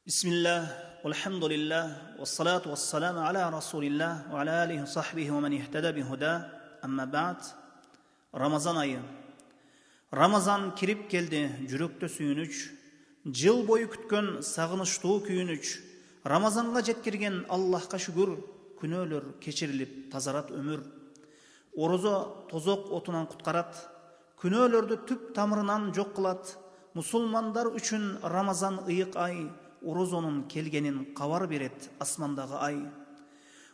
Bismillah, walhamdulillah, wassalatu wassalamu ala rasulillah, wa ala alihi sahbihi wa man ihtada bihuda, amma ba'd. Ramazan ayı. Ramazan kirip geldi, жүрөктө сүйүнүч. Жыл бою күткөн сагынычтуу күйүнүч. Рамазанга жеткирген Аллахка шүгүр, күнөөлөр кечирилип тазарат өмүр. Орозо тозок отунан куткарат, күнөөлөрдү түп тамырынан жок кылат. Мусулмандар үчүн Рамазан ыйык ай, орозонун келгенин кабар берет асмандагы ай.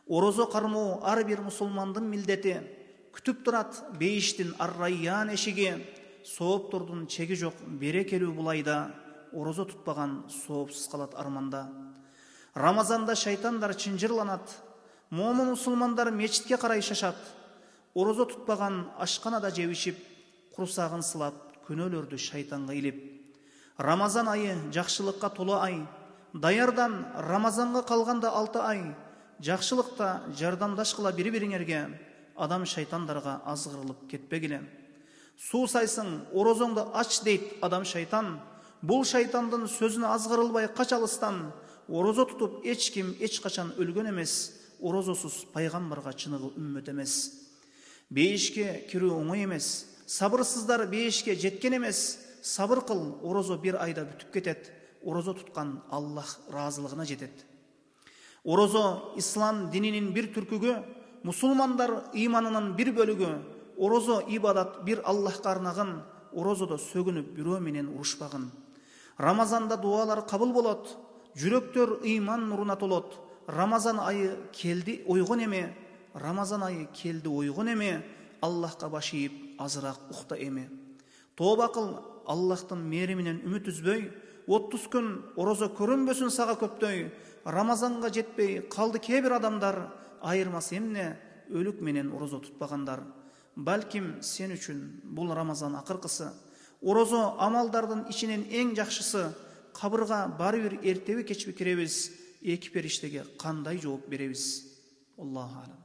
Орозо кармоо ар бир мусулмандын милдети, күтүп турат бейиштин ар-райян эшиги. Сооптордун чеги жок берекелүү бул айда, орозо тутпаган соопсуз калат арманда. Рамазанда шайтандар чынжырланат, момун мусулмандар мечитке карай шашат. Орозо тутпаган ашканада жебишип, курсагын сылат, күнөөлөрдү шайтанга илип. Рамазан айы жакшылыкка толо ай. Даярдан Рамазанга калганда 6 ай. Жакшылыкта жардамдашкыла бири-бириңерге, адам шайтандарга азгырылып кетпегиле. Суу сайсың, орозоңду ач дейт адам шайтан. Бул шайтандын сөзүнө азгырылбай кач алыстан. Орозо тутуп эч ким эч качан өлгөн эмес. Орозосуз пайгамбарга чыныгы үммөт эмес. Бейишке кирүү оңой эмес. Сабырсыздар бейишке жеткен эмес. Сабыр кыл, орозо бир айда бүтүп кетет. Орозо туткан Аллах ыраазылыгына жетет. Орозо ислам дининин бир түркүгү, мусулмандар ыйманынын бир бөлүгү. Орозо ибадат бир Аллахка арнагын, орозодо сөгүнүп бирөө менен урушпагын. Рамазанда дуалар кабыл болот, жүрөктөр ыйман нуруна толот. Рамазан айы келди ойгон эме, Рамазан айы келди ойгон эме, Аллахка баш ийип азыраак укта эме. Тооба кыл, Аллахтын мээриминен үмүт үзбөй, 30 күн орозо көрүнбөсүн сага көптөй. Рамазанга жетпей калды кээ бир адамдар, айырмасы эмне өлүк менен орозо тутпагандар. Балким сен үчүн бул Рамазан акыркысы. Орозо амалдардын ичинен эң жакшысы. Кабырга бары бир эртеби кечби киребиз. Эки периштеге кандай жооп беребиз? Аллаху алам.